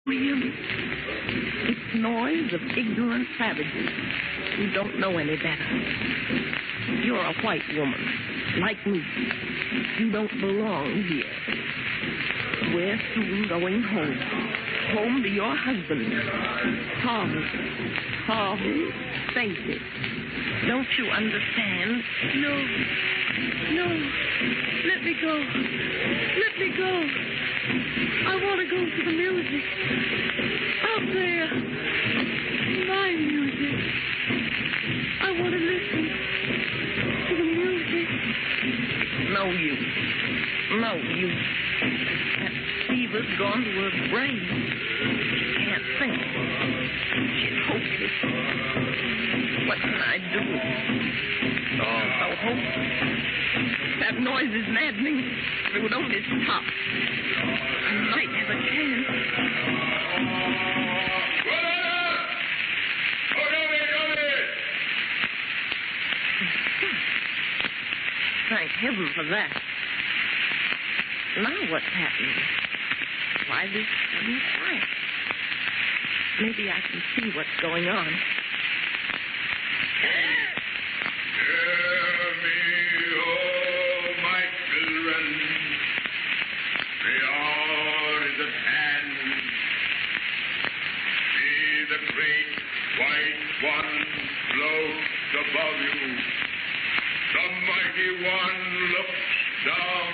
It's noise of ignorant savages who don't know any better. You're a white woman, like me. You don't belong here. We're soon going home. Home to your husband. Harvey, face it. Don't you understand? No. Let me go. I want to go to the music. Out there. My music. I want to listen to the music. No use. That fever's gone to her brain. She can't think. She's hopeless. What can I do? It's all so hopeless. That noise is maddening. If it would only stop, I might have a chance. Thank heaven for that. Now what's happening? Why this sudden quiet? Maybe I can see what's going on. Hear me, oh my children. The hour is at hand. See the great white one floats above you. The mighty one looks down.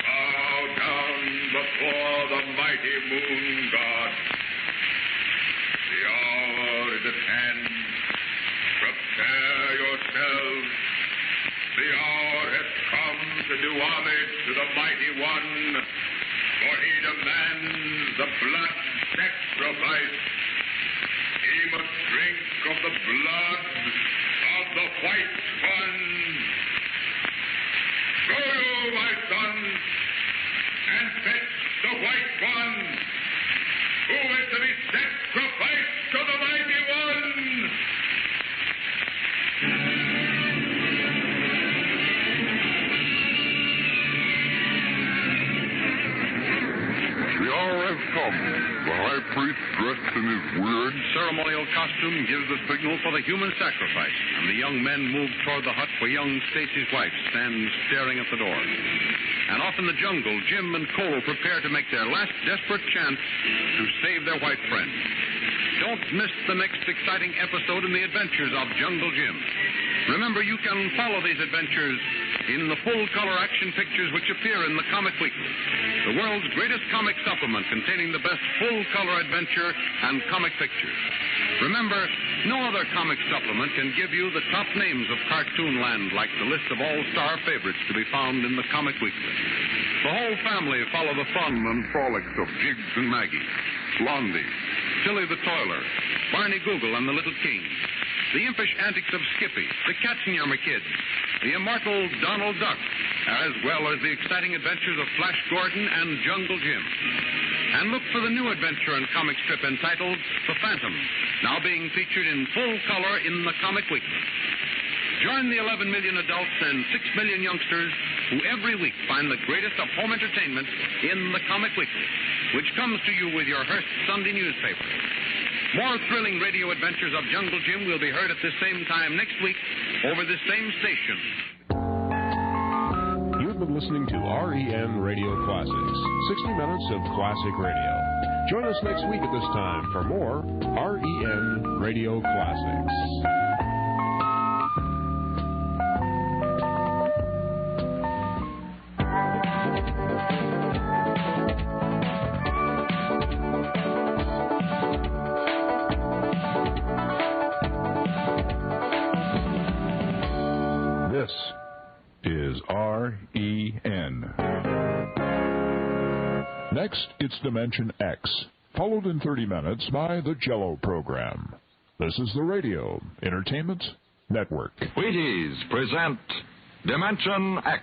Bow down before the mighty moon god. The hour is at hand. Prepare yourselves. The hour has come to do homage to the mighty one, for he demands the blood sacrifice. He must drink of the blood of the white one. Go you, my sons, and fetch the white one, who is to be sacrificed to the mighty one. The hour has come. The high priest, dressed in his weird ceremonial costume, gives the signal for the human sacrifice, and the young men move toward the hut where young Stacy's wife stands staring at the door. And off in the jungle, Jim and Cole prepare to make their last desperate chance to save their white friend. Don't miss the next exciting episode in the adventures of Jungle Jim. Remember, you can follow these adventures in the full-color action pictures which appear in the Comic Weekly, the world's greatest comic supplement containing the best full-color adventure and comic pictures. Remember, no other comic supplement can give you the top names of cartoon land like the list of all-star favorites to be found in the Comic Weekly. The whole family follow the fun and frolics of Jiggs and Maggie, Blondie, Tilly the Toiler, Barney Google and the Little King, the impish antics of Skippy, the Katzenjammer Kids, the immortal Donald Duck, as well as the exciting adventures of Flash Gordon and Jungle Jim. And look for the new adventure and comic strip entitled The Phantom, now being featured in full color in the Comic Weekly. Join the 11 million adults and 6 million youngsters who every week find the greatest of home entertainment in the Comic Weekly, which comes to you with your Hearst Sunday newspaper. More thrilling radio adventures of Jungle Jim will be heard at the same time next week over this same station. You've been listening to REN Radio Classics, 60 minutes of classic radio. Join us next week at this time for more REN Radio Classics. This is REN. Next, it's Dimension X, followed in 30 minutes by the Jello program. This is the Radio Entertainment Network. Wheaties present Dimension X.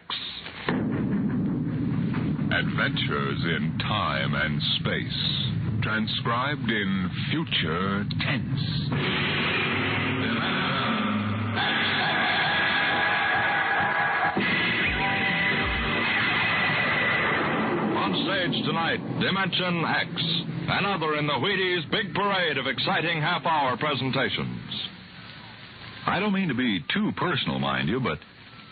Adventures in time and space, transcribed in future tense. On sale stage tonight, Dimension X, another in the Wheaties' big parade of exciting half-hour presentations. I don't mean to be too personal, mind you, but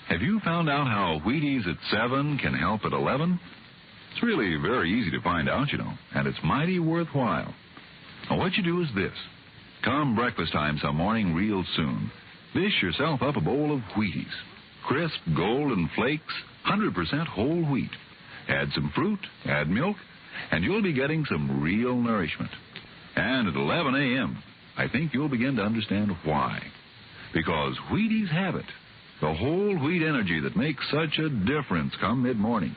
have you found out how Wheaties at 7 can help at 11? It's really very easy to find out, you know, and it's mighty worthwhile. Now, what you do is this. Come breakfast time some morning real soon. Dish yourself up a bowl of Wheaties. Crisp, golden flakes, 100% whole wheat. Add some fruit, add milk, and you'll be getting some real nourishment. And at 11 a.m., I think you'll begin to understand why. Because Wheaties have it. The whole wheat energy that makes such a difference come mid-morning.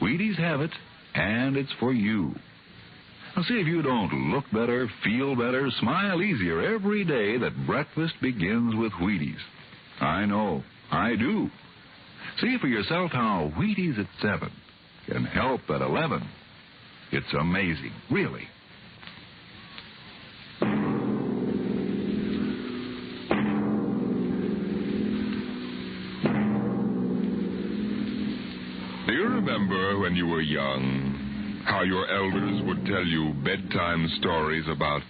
Wheaties have it, and it's for you. Now, see if you don't look better, feel better, smile easier every day that breakfast begins with Wheaties. I know, I do. See for yourself how Wheaties at 7 can help at 11. It's amazing, really. Do you remember when you were young, how your elders would tell you bedtime stories about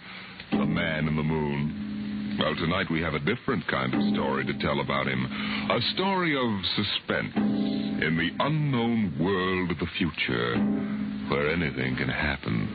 the man in the moon? Well, tonight we have a different kind of story to tell about him. A story of suspense in the unknown world of the future, where anything can happen.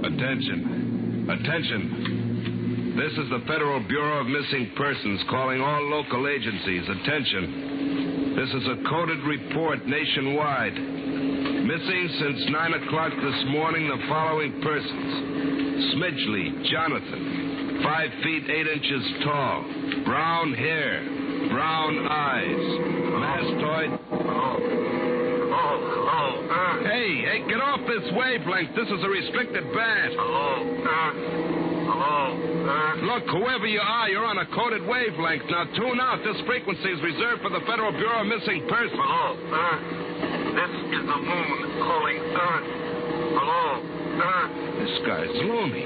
Attention. Attention. This is the Federal Bureau of Missing Persons calling all local agencies. Attention. This is a coded report nationwide. Missing since 9 o'clock this morning the following persons. Smidgley Jonathan, 5 feet 8 inches tall, brown hair, brown eyes, mastoid. Hey, get off this wavelength. This is a restricted band. Look, whoever you are, you're on a coded wavelength. Now tune out. This frequency is reserved for the Federal Bureau of Missing Persons. Hello, Earth. This is the moon calling Earth. Hello, Earth. This guy's loony.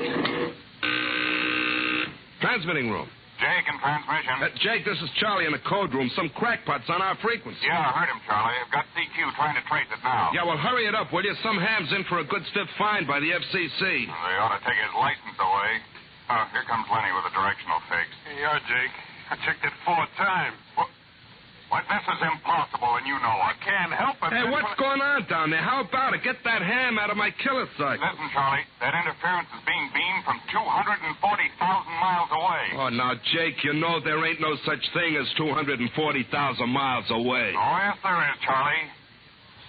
Transmitting room. Jake in transmission. Jake, this is Charlie in the code room. Some crackpot's on our frequency. Yeah, I heard him, Charlie. I've got CQ trying to trace it now. Yeah, well, hurry it up, will you? Some ham's in for a good stiff fine by the FCC. They ought to take his license away. Oh, here comes Lenny with a directional fix. Yeah, Jake. I checked it 4 times. What? This is impossible, and you know it. I can't help it. Hey, what's going on down there? How about it? Get that ham out of my killer sight. Listen, Charlie, that interference is being beamed from 240,000 miles away. Oh, now, Jake, you know there ain't no such thing as 240,000 miles away. Oh, yes, there is, Charlie.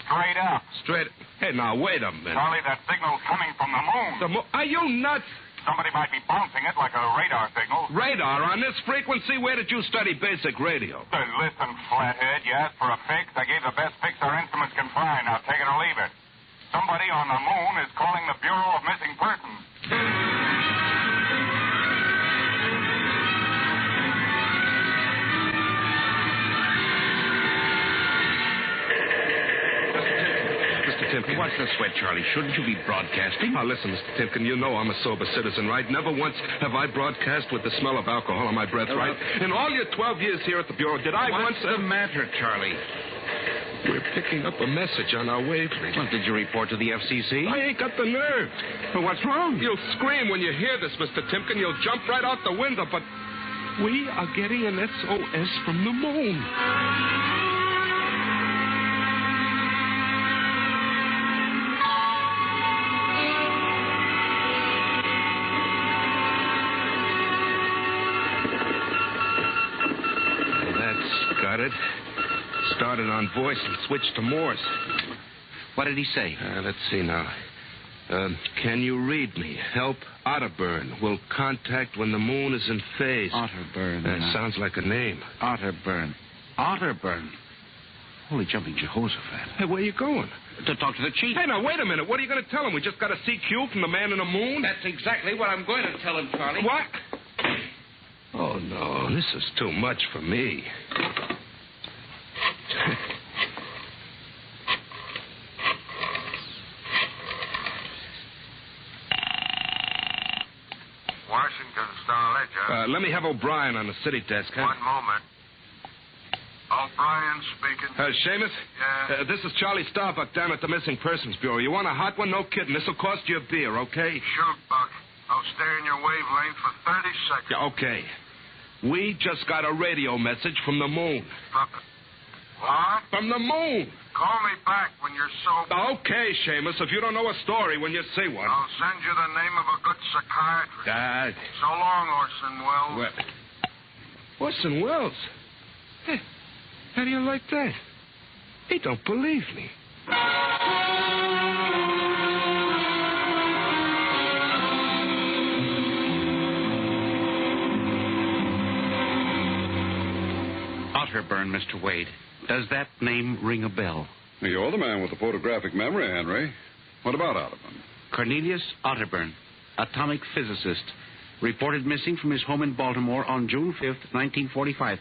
Straight up. Straight... Hey, now, wait a minute. Charlie, that signal's coming from the moon. Are you nuts? Somebody might be bouncing it like a radar signal. Radar? On this frequency? Where did you study basic radio? Listen, flathead, you asked for a fix. I gave the best fix our instruments can find. Now take it or leave it. Somebody on the moon is calling the Bureau of Missing Persons. Timken. What's the sweat, Charlie? Shouldn't you be broadcasting? Now, listen, Mr. Timken, you know I'm a sober citizen, right? Never once have I broadcast with the smell of alcohol on my breath, right? In all your 12 years here at the Bureau, did I once... What's the matter, Charlie? We're picking up a message on our wavelength. Well, did you report to the FCC? I ain't got the nerve. Well, what's wrong? You'll scream when you hear this, Mr. Timken. You'll jump right out the window, but we are getting an SOS from the moon. Got it. Started on voice and switched to Morse. What did he say? Let's see now. Can you read me? Help Otterburn. Will contact when the moon is in phase. Otterburn. Sounds like a name. Otterburn. Otterburn. Holy jumping Jehoshaphat. Hey, where are you going? To talk to the chief. Hey, now, wait a minute. What are you going to tell him? We just got a CQ from the man in the moon? That's exactly what I'm going to tell him, Charlie. What? Oh, no. This is too much for me. Washington Star-Ledger. Let me have O'Brien on the city desk, huh? One moment. O'Brien speaking. Seamus? Yeah? This is Charlie Starbuck down at the Missing Persons Bureau. You want a hot one? No kidding. This'll cost you a beer, okay? Shoot, Buck. I'll stay in your wavelength for 30 seconds. Yeah, okay. We just got a radio message from the moon. What? From the moon. Call me back when you're sober. Okay, Seamus, if you don't know a story when you see one. I'll send you the name of a good psychiatrist. So long, Orson Welles. Orson Welles? Hey, how do you like that? He don't believe me. Otterburn, Mr. Wade. Does that name ring a bell? You're the man with the photographic memory, Henry. What about Otterburn? Cornelius Otterburn, atomic physicist, reported missing from his home in Baltimore on June 5th, 1945,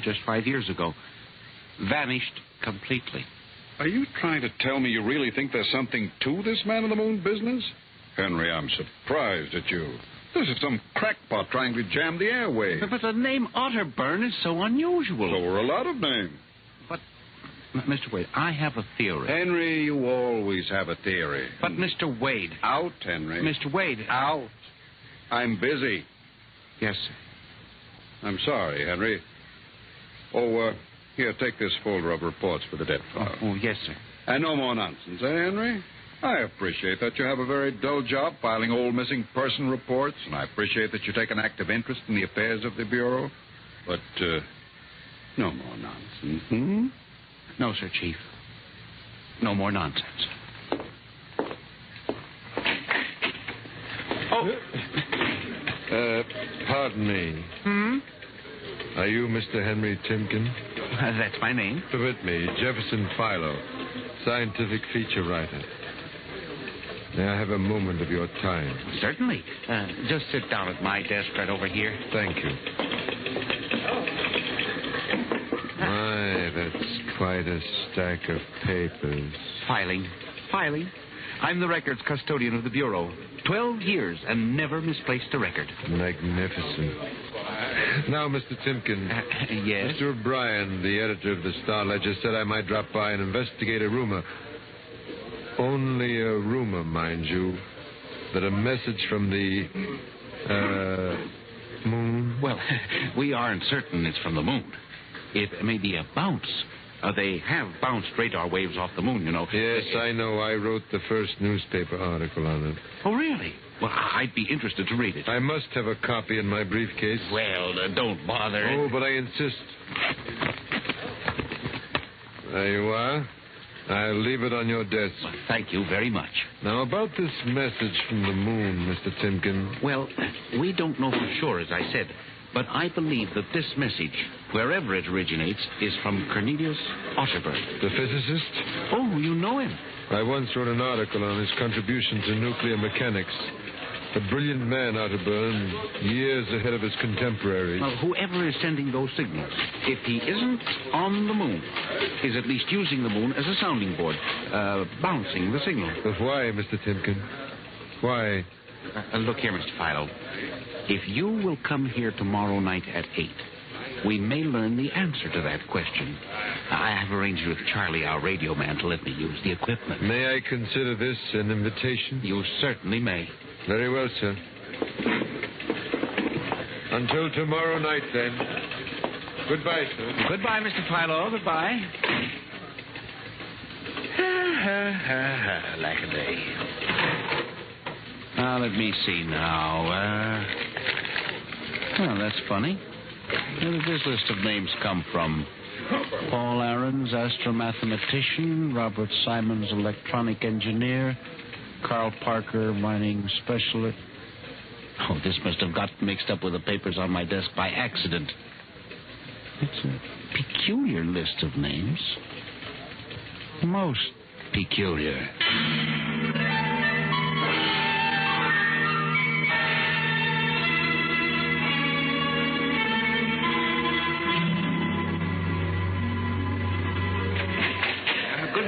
just 5 years ago. Vanished completely. Are you trying to tell me you really think there's something to this man on the moon business? Henry, I'm surprised at you. This is some crackpot trying to jam the airwaves. But the name Otterburn is so unusual. So are a lot of names. But, Mr. Wade, I have a theory. Henry, you always have a theory. But, Mr. Wade. Out, Henry. Mr. Wade. Out. I'm busy. Yes, sir. I'm sorry, Henry. Here, take this folder of reports for the death file. Oh, yes, sir. And no more nonsense, Henry? I appreciate that you have a very dull job filing old missing person reports, and I appreciate that you take an active interest in the affairs of the Bureau. But, no more nonsense. Hmm? No, sir, Chief. No more nonsense. Oh. Pardon me. Hmm? Are you Mr. Henry Timken? That's my name. Permit me, Jefferson Philo, scientific feature writer. May I have a moment of your time? Certainly. Just sit down at my desk right over here. Thank you. My, that's quite a stack of papers. Filing. I'm the records custodian of the Bureau. 12 years and never misplaced a record. Magnificent. Now, Mr. Timken. Yes? Mr. O'Brien, the editor of the Star Ledger, said I might drop by and investigate a rumor. Only a rumor, mind you, that a message from the, moon... Well, we aren't certain it's from the moon. It may be a bounce. They have bounced radar waves off the moon, you know. Yes, I know. I wrote the first newspaper article on it. Oh, really? Well, I'd be interested to read it. I must have a copy in my briefcase. Well, don't bother. Oh, but I insist. There you are. I'll leave it on your desk. Well, thank you very much. Now, about this message from the moon, Mr. Timken. Well, we don't know for sure, as I said. But I believe that this message, wherever it originates, is from Cornelius Otterburn. The physicist? Oh, you know him. I once wrote an article on his contributions in nuclear mechanics. A brilliant man, Otterburn, years ahead of his contemporaries. Well, whoever is sending those signals, if he isn't on the moon, is at least using the moon as a sounding board, bouncing the signal. But why, Mr. Timken? Why? Look here, Mr. Philo. If you will come here tomorrow night at 8, we may learn the answer to that question. I have arranged with Charlie, our radio man, to let me use the equipment. May I consider this an invitation? You certainly may. Very well, sir. Until tomorrow night, then. Goodbye, sir. Goodbye, Mr. Philo. Goodbye. Lack a day. Now, let me see now. Well, that's funny. Where did this list of names come from? Paul Aarons, astromathematician. Robert Simons, electronic engineer. Carl Parker, mining specialist. Oh, this must have got mixed up with the papers on my desk by accident. It's a peculiar list of names. Most peculiar.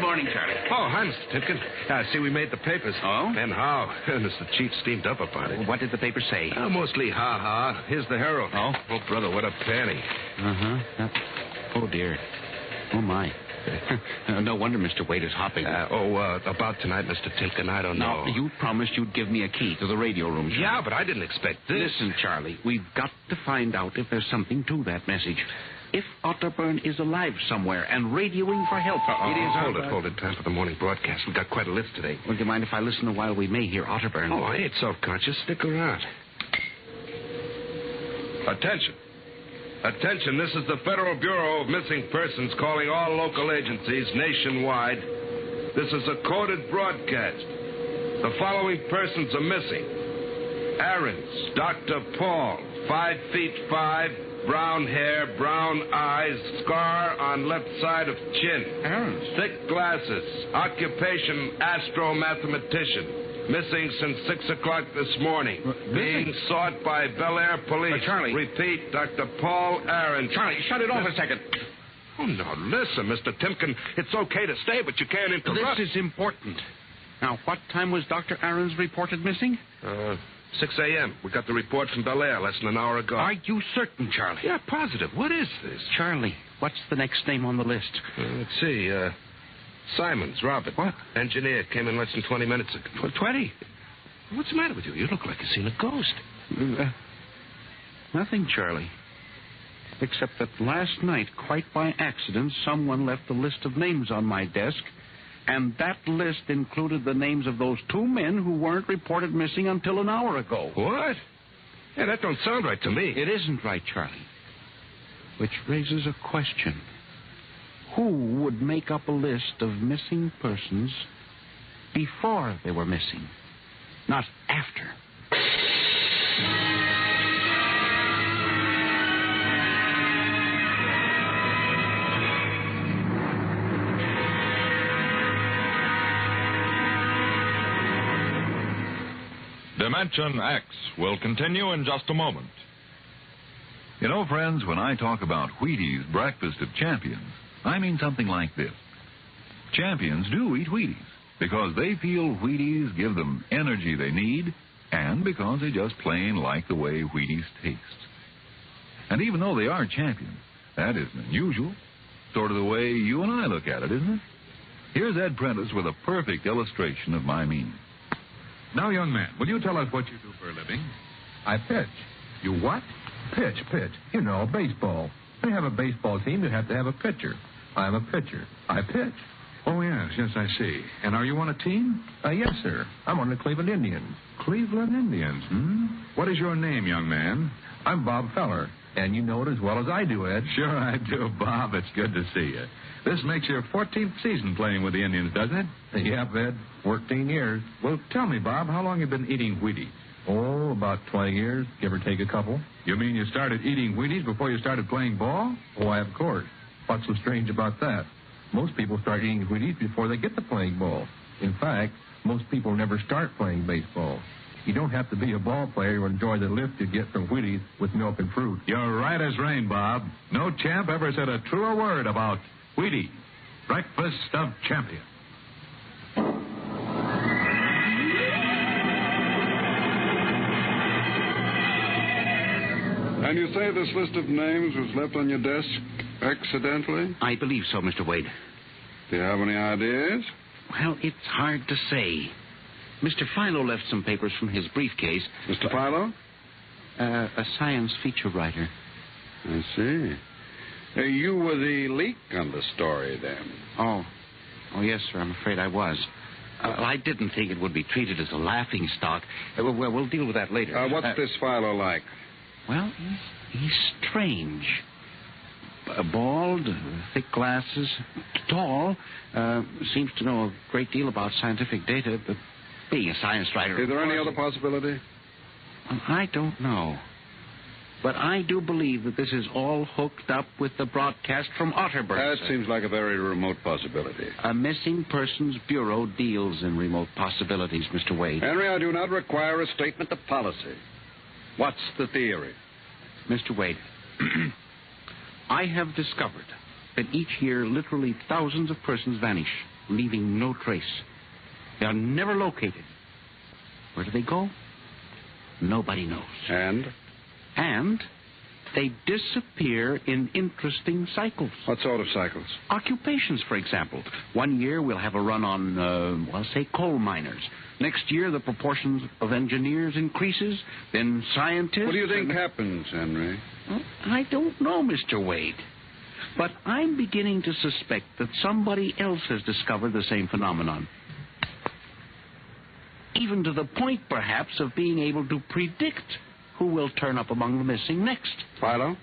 morning, Charlie. Oh, hi, Mr. Tipkin. I see we made the papers. Oh? And how? Mr. Chief steamed up about it. What did the paper say? Mostly ha-ha. Here's the Herald. Oh? Oh, brother, what a panty. Uh-huh. Oh, dear. Oh, my. No wonder Mr. Wade is hopping. About tonight, Mr. Tipkin, I don't know. Now, you promised you'd give me a key to the radio room, Charlie. Yeah, but I didn't expect this. Listen, Charlie, we've got to find out if there's something to that message. If Otterburn is alive somewhere and radioing for help, it is... Hold it. Time for the morning broadcast. We've got quite a list today. Would you mind if I listen a while? We may hear Otterburn. Oh, I ain't self-conscious. Stick around. Attention, this is the Federal Bureau of Missing Persons calling all local agencies nationwide. This is a coded broadcast. The following persons are missing. Aarons, Dr. Paul, 5 feet 5, brown hair, brown eyes, scar on left side of chin. Aarons. Thick glasses. Occupation, astro-mathematician. Missing since 6 o'clock this morning. Being sought by Bel Air Police. Charlie. Repeat, Dr. Paul Aarons. Charlie, shut it off a second. Oh, no, listen, Mr. Timken. It's okay to stay, but you can't interrupt. This is important. Now, what time was Dr. Aarons reported missing? 6 a.m. We got the report from Bel Air less than an hour ago. Are you certain, Charlie? Yeah, positive. What is this? Charlie, what's the next name on the list? Let's see. Simons, Robert. What? Engineer. Came in less than 20 minutes ago. 20? What's the matter with you? You look like you've seen a ghost. Nothing, Charlie. Except that last night, quite by accident, someone left a list of names on my desk, and that list included the names of those 2 men who weren't reported missing until an hour ago. What? Yeah, that don't sound right to me. It isn't right, Charlie. Which raises a question. Who would make up a list of missing persons before they were missing, not after? Dimension X will continue in just a moment. You know, friends, when I talk about Wheaties Breakfast of Champions, I mean something like this. Champions do eat Wheaties because they feel Wheaties give them energy they need and because they just plain like the way Wheaties taste. And even though they are champions, that isn't unusual. Sort of the way you and I look at it, isn't it? Here's Ed Prentice with a perfect illustration of my meaning. Now, young man, will you tell us what you do for a living? I pitch. You what? Pitch. You know, baseball. When you have a baseball team, you have to have a pitcher. I'm a pitcher. I pitch. Oh, yes, I see. And are you on a team? Yes, sir. I'm on the Cleveland Indians. Cleveland Indians, What is your name, young man? I'm Bob Feller, and you know it as well as I do, Ed. Sure I do, Bob. It's good to see you. This makes your 14th season playing with the Indians, doesn't it? Yep, Ed. 14 years. Well, tell me, Bob, how long have you been eating Wheaties? Oh, about 20 years, give or take a couple. You mean you started eating Wheaties before you started playing ball? Why, of course. What's so strange about that? Most people start eating Wheaties before they get to playing ball. In fact, most people never start playing baseball. You don't have to be a ball player to enjoy the lift you get from Wheaties with milk and fruit. You're right as rain, Bob. No champ ever said a truer word about Wheaties, breakfast of champions. And you say this list of names was left on your desk accidentally? I believe so, Mr. Wade. Do you have any ideas? Well, it's hard to say. Mr. Philo left some papers from his briefcase. Mr. Philo? A science feature writer. I see. You were the leak on the story, then? Oh, yes, sir. I'm afraid I was. I didn't think it would be treated as a laughing stock. We'll deal with that later. What's this Philo like? Well, he's strange. Bald, thick glasses, tall, seems to know a great deal about scientific data, but being a science writer... Is there any other possibility? I don't know. But I do believe that this is all hooked up with the broadcast from Otterburn. That seems like a very remote possibility. A missing persons bureau deals in remote possibilities, Mr. Wade. Henry, I do not require a statement of policy. What's the theory? Mr. Wade, I have discovered that each year literally thousands of persons vanish. leaving no trace. They are never located. Where do they go? Nobody knows. And they disappear in interesting cycles. What sort of cycles? Occupations, for example. One year we'll have a run on, say, coal miners. Next year the proportions of engineers increases. Then scientists... What do you think happens, Henry? Well, I don't know, Mr. Wade. But I'm beginning to suspect that somebody else has discovered the same phenomenon. Even to the point, perhaps, of being able to predict who will turn up among the missing next. Philo?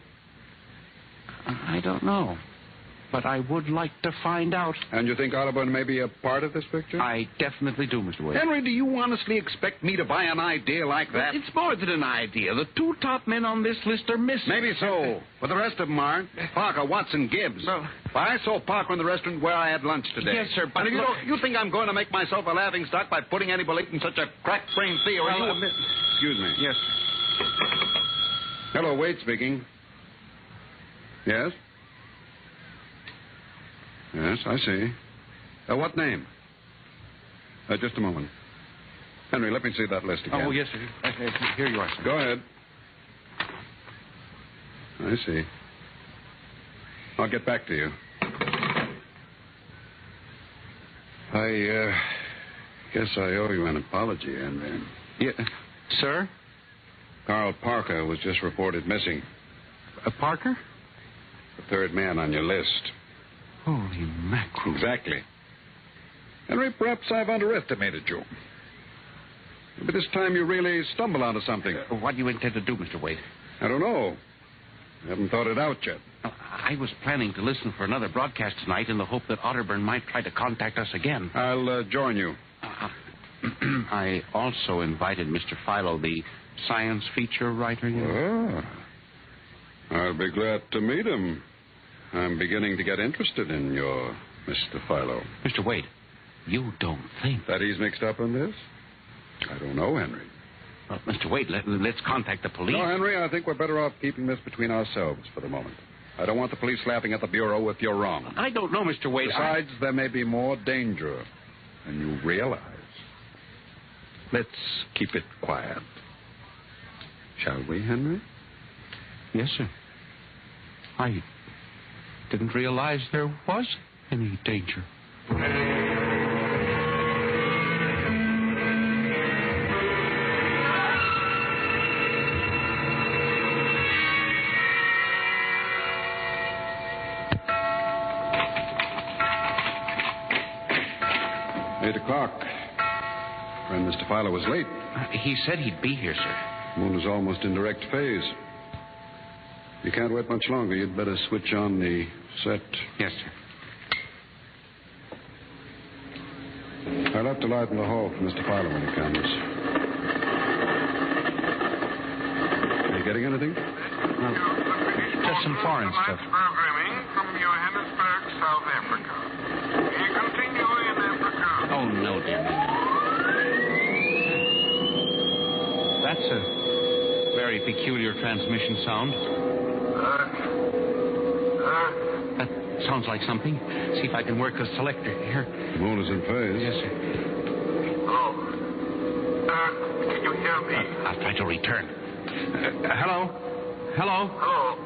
I don't know. But I would like to find out. And you think Audubon may be a part of this picture? I definitely do, Mr. Wade. Henry, do you honestly expect me to buy an idea like that? It's more than an idea. The two top men on this list are missing. Maybe so, but the rest of them aren't. Parker, Watson, Gibbs. Well, I saw Parker in the restaurant where I had lunch today. Yes, sir, but... And you think I'm going to make myself a laughingstock by putting any belief in such a crack-brained theory? Excuse me. Yes. Hello, Wade speaking. Yes? Yes, I see. What name? Just a moment. Henry, let me see that list again. Oh, yes, sir. Here you are, sir. Go ahead. I see. I'll get back to you. I guess I owe you an apology, Henry. Yeah. Sir? Carl Parker was just reported missing. Parker? The third man on your list. Holy mackerel. Exactly. Henry, perhaps I've underestimated you. But this time you really stumble onto something. What do you intend to do, Mr. Wade? I don't know. I haven't thought it out yet. I was planning to listen for another broadcast tonight in the hope that Otterburn might try to contact us again. I'll join you. I also invited Mr. Philo, the science feature writer. I'll be glad to meet him. I'm beginning to get interested in your Mr. Philo. Mr. Wade, you don't think... that he's mixed up in this? I don't know, Henry. Well, Mr. Wade, let's contact the police. No, Henry, I think we're better off keeping this between ourselves for the moment. I don't want the police laughing at the Bureau if you're wrong. I don't know, Mr. Wade. Besides, there may be more danger than you realize. Let's keep it quiet. Shall we, Henry? Yes, sir. I didn't realize there was any danger. 8 o'clock. Friend Mr. Filer was late. He said he'd be here, sir. Moon is almost in direct phase. You can't wait much longer. You'd better switch on the set. Yes, sir. I'll have to light in the hall for Mr. Filer when he comes. Are you getting anything? Just some foreign stuff. Programming from Johannesburg, South Africa. We continue in Africa. Oh, no, dear. That's a very peculiar transmission sound. That sounds like something. See if I can work the selector here. The moon is in phase. Yes, sir. Hello. Can you hear me? I'll try to return. Hello? Hello? Hello,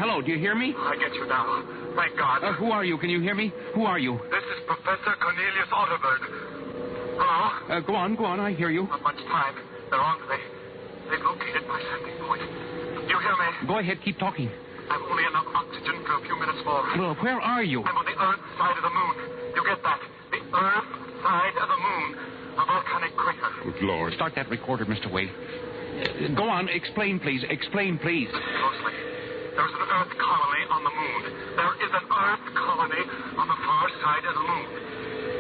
hello, do you hear me? I get you now. Thank God. Who are you? Can you hear me? Who are you? This is Professor Cornelius Otterburn. Hello? Go on, I hear you. Not much time. They're on today. They've located my sending point. Do you hear me? Go ahead, keep talking. I've only enough oxygen for a few minutes more. Well, where are you? I'm on the Earth side of the moon. You get that? The Earth side of the moon. A volcanic crater. Good Lord. Start that recorder, Mr. Wade. Go on, explain, please. Explain, please. Closely. There's an Earth colony on the moon. There is an Earth colony on the far side of the moon.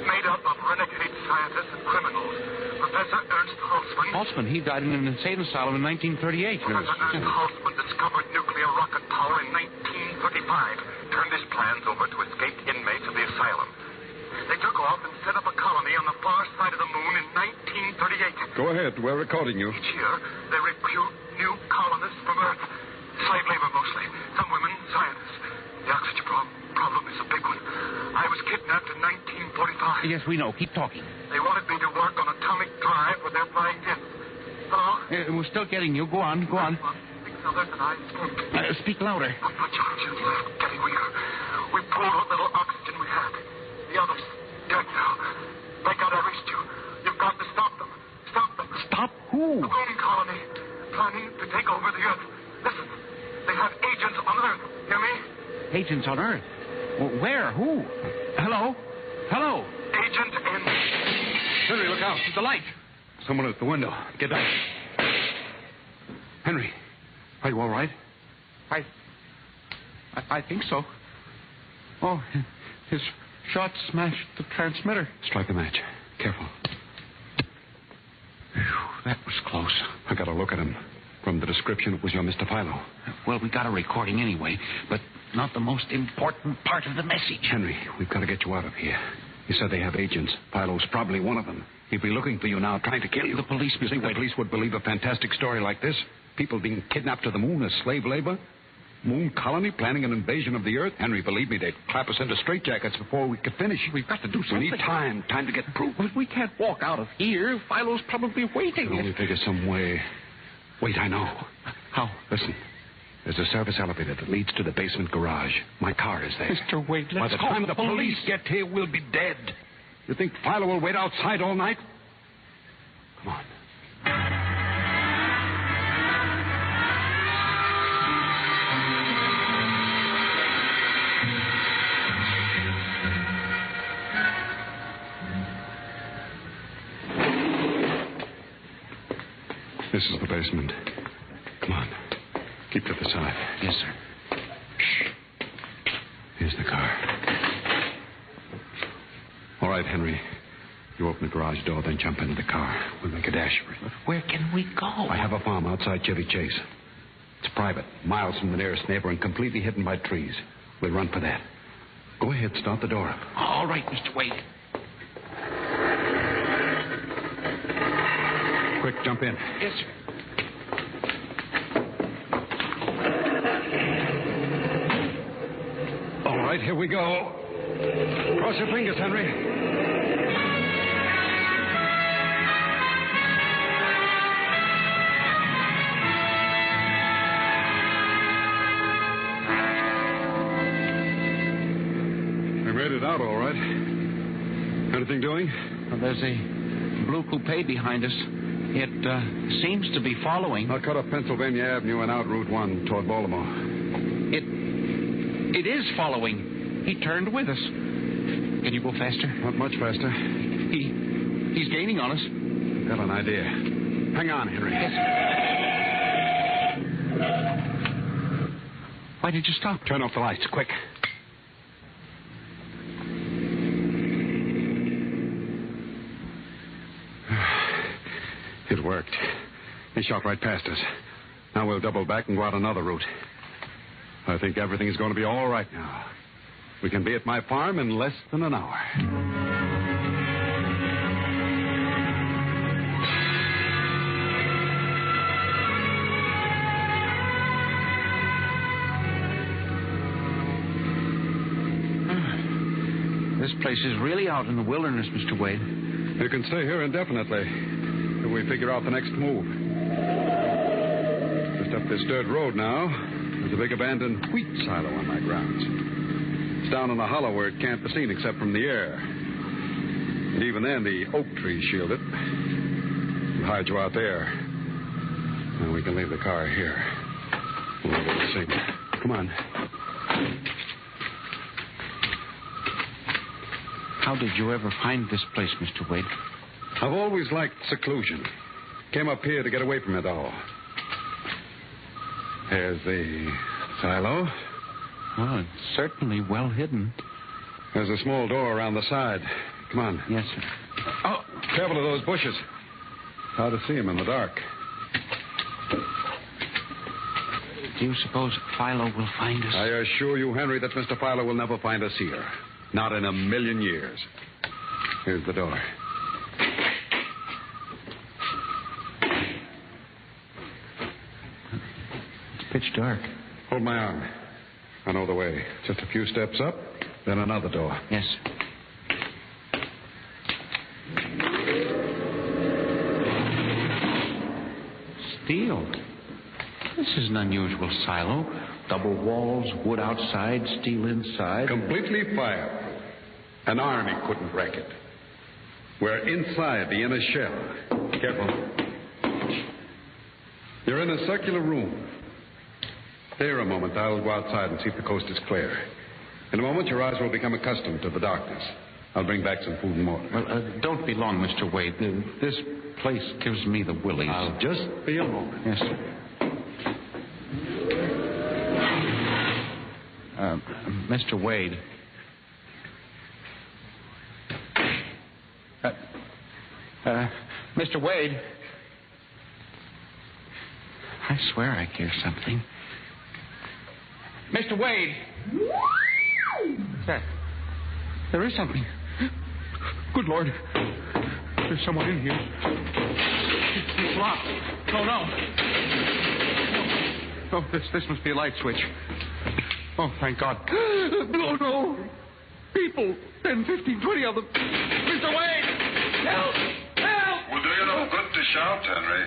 Made up of renegade scientists and criminals. Professor Ernst Holtzman. Holtzman, he died in an insane asylum in 1938. Professor Ernst Holtzman discovered nuclear rocket power in 1935. Turned his plans over to escaped inmates of the asylum. They took off and set up a colony on the far side of the moon in 1938. Go ahead. We're recording you. Each year, they recruit new colonists from Earth. Slave labor mostly. Some women, scientists. The oxygen problem is a big one. I was kidnapped in 1945 Sci-Fi. Yes, we know. Keep talking. They wanted me to work on Atomic Drive with their flying disc. Hello? We're still getting you. Go on, go on. 6 others and I escaped. Speak louder. But the charges left, getting weaker. We pulled what little oxygen we had. The others, dead now. Thank God I reached you. You've got to stop them. Stop them. Stop who? The moon colony. Planning to take over the Earth. Listen, they have agents on Earth. Hear me? Agents on Earth? Where? Who? Hello? Hello? Agent N. Henry, look out. The light. Someone at the window. Get back. Henry, are you all right? I think so. Oh, his shot smashed the transmitter. Strike a match. Careful. Whew, that was close. I got a look at him. From the description, it was your Mr. Philo. Well, we got a recording anyway, but not the most important part of the message. Henry, we've got to get you out of here. You said they have agents. Philo's probably one of them. He'd be looking for you now, trying to kill you. The police... You think the police would believe a fantastic story like this? People being kidnapped to the moon as slave labor? Moon colony planning an invasion of the Earth? Henry, believe me, they'd clap us into straitjackets before we could finish. We've got to do something. We need time to get proof. But we can't walk out of here. Philo's probably waiting. I can only figure some way. Wait, I know. How? Listen. There's a service elevator that leads to the basement garage. My car is there. Mr. Wade, let's By the time the police get here, we'll be dead. You think Philo will wait outside all night? Come on. This is the basement. Come on. Keep to the side. Yes, sir. Shh. Here's the car. All right, Henry. You open the garage door, then jump into the car. We'll make a dash for it. But where can we go? I have a farm outside Chevy Chase. It's private, miles from the nearest neighbor, and completely hidden by trees. We'll run for that. Go ahead, start the door up. All right, Mr. Wade. Quick, jump in. Yes, sir. All right, here we go. Cross your fingers, Henry. We made it out all right. Anything doing? Well, there's a blue coupe behind us. It seems to be following. I'll cut up Pennsylvania Avenue and out Route 1 toward Baltimore. It is following. He turned with us. Can you go faster? Not much faster. He's gaining on us. Got an idea. Hang on, Henry. Yes. Why did you stop? Turn off the lights, quick. It worked. He shot right past us. Now we'll double back and go out another route. I think everything's going to be all right now. We can be at my farm in less than an hour. This place is really out in the wilderness, Mr. Wade. You can stay here indefinitely till we figure out the next move. Just up this dirt road now, there's a big abandoned wheat silo on my grounds. It's down in a hollow where it can't be seen except from the air. And even then, the oak trees shield it. We'll hide you out there. And we can leave the car here. We'll get the signal. Come on. How did you ever find this place, Mr. Wade? I've always liked seclusion. Came up here to get away from it all. There's the silo. Well, it's certainly well hidden. There's a small door around the side. Come on. Yes, sir. Oh, careful of those bushes. Hard to see them in the dark. Do you suppose Philo will find us? I assure you, Henry, that Mr. Philo will never find us here. Not in a million years. Here's the door. It's pitch dark. Hold my arm. I know the way. Just a few steps up, then another door. Yes. deal? This is an unusual silo. Double walls, wood outside, steel inside. Completely fire. An army couldn't wreck it. We're inside the inner shell. Careful. You're in a circular room. Stay here a moment. I'll go outside and see if the coast is clear. In a moment, your eyes will become accustomed to the darkness. I'll bring back some food and water. Well, don't be long, Mr. Wade. This place gives me the willies. I'll just be a moment. Yes, sir. Mr. Wade. Mr. Wade. I swear I hear something. Mr. Wade. What's that? There is something. Good Lord. There's someone in here. It's locked. No. Oh, this must be a light switch. Oh, thank God. No. People. 10, 15, 20 of them. Mr. Wade! Help! Will do you no good to shout, Henry.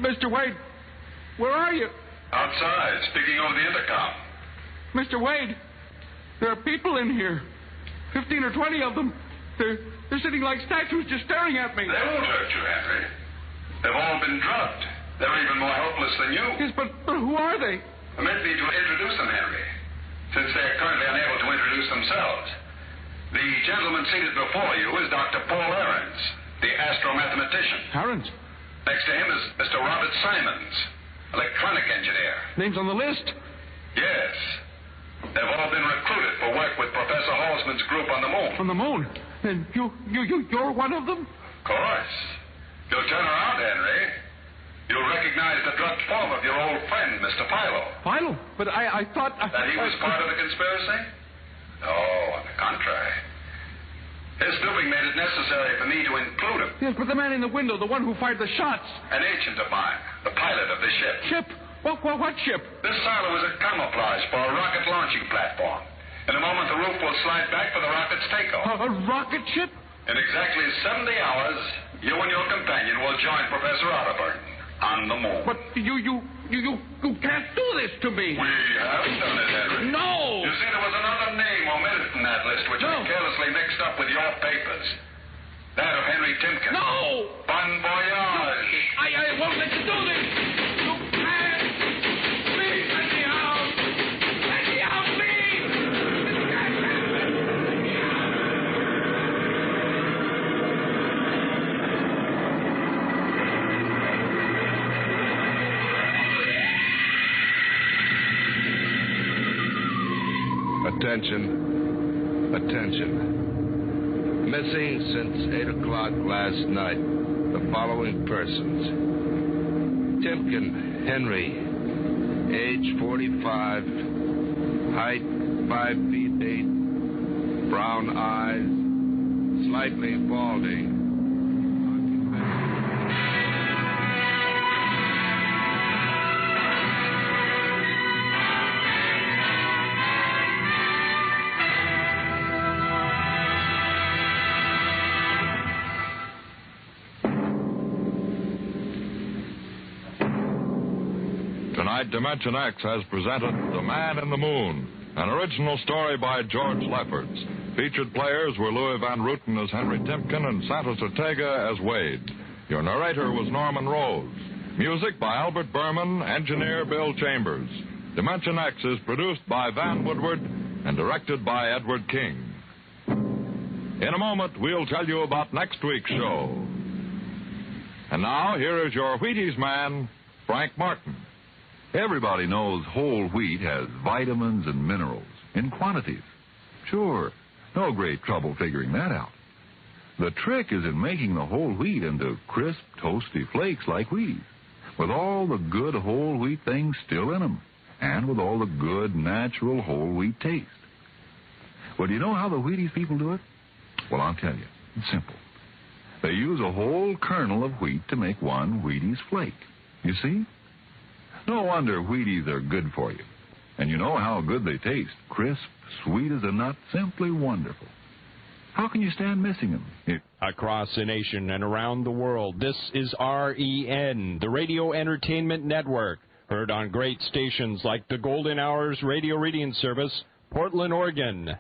Mr. Wade, where are you? Outside, speaking over the intercom. Mr. Wade, there are people in here. 15 or 20 of them. They're sitting like statues just staring at me. They won't hurt you, Henry. They've all been drugged. They're even more helpless than you. Yes, but who are they? Permit me to introduce them, Henry, since they're currently unable to introduce themselves. The gentleman seated before you is Dr. Paul Ahrens, the astromathematician. Ahrens? Next to him is Mr. Robert Simons, electronic engineer. Names on the list? Yes. They've all been recruited for work with Professor Halsman's group on the moon. On the moon? And you're one of them? Of course. You'll turn around, Henry. You'll recognize the drugged form of your old friend, Mr. Philo. Philo? But I thought... That he was part of the conspiracy? No, on the contrary. His snooping made it necessary for me to include him. Yes, but the man in the window, the one who fired the shots. An agent of mine, the pilot of the ship. Ship? What ship? This silo is a camouflage for a rocket launching platform. In a moment, the roof will slide back for the rocket's takeoff. A rocket ship? In exactly 70 hours, you and your companion will join Professor Otterburn on the moon. But you can't do this to me. We have done it, Henry. No! You see, there was another name omitted from that list, which was carelessly mixed up with your papers. That of Henry Timken. No! Bon voyage. I won't let you do this. You can't. Please, let me out. Let me out, please. Attention. Missing since 8 o'clock last night. The following persons. Timken Henry, age 45, height 5 feet 8, brown eyes, slightly balding. Tonight, Dimension X has presented The Man in the Moon, an original story by George Lefferts. Featured players were Louis Van Rooten as Henry Timken and Santos Ortega as Wade. Your narrator was Norman Rose. Music by Albert Berman, engineer Bill Chambers. Dimension X is produced by Van Woodward and directed by Edward King. In a moment, we'll tell you about next week's show. And now, here is your Wheaties man, Frank Martin. Everybody knows whole wheat has vitamins and minerals in quantities. Sure, no great trouble figuring that out. The trick is in making the whole wheat into crisp, toasty flakes like Wheaties, with all the good whole wheat things still in them, and with all the good, natural whole wheat taste. Well, do you know how the Wheaties people do it? Well, I'll tell you. It's simple. They use a whole kernel of wheat to make one Wheaties flake. You see? No wonder Wheaties are good for you. And you know how good they taste. Crisp, sweet as a nut, simply wonderful. How can you stand missing them? Across the nation and around the world, this is REN, the Radio Entertainment Network, heard on great stations like the Golden Hours Radio Reading Service, Portland, Oregon.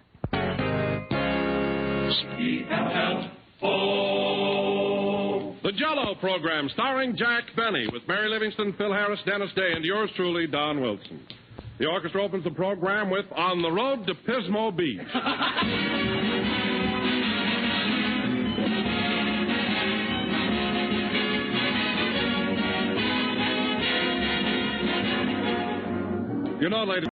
The Jell-O program, starring Jack Benny, with Mary Livingston, Phil Harris, Dennis Day, and yours truly, Don Wilson. The orchestra opens the program with On the Road to Pismo Beach. You know, ladies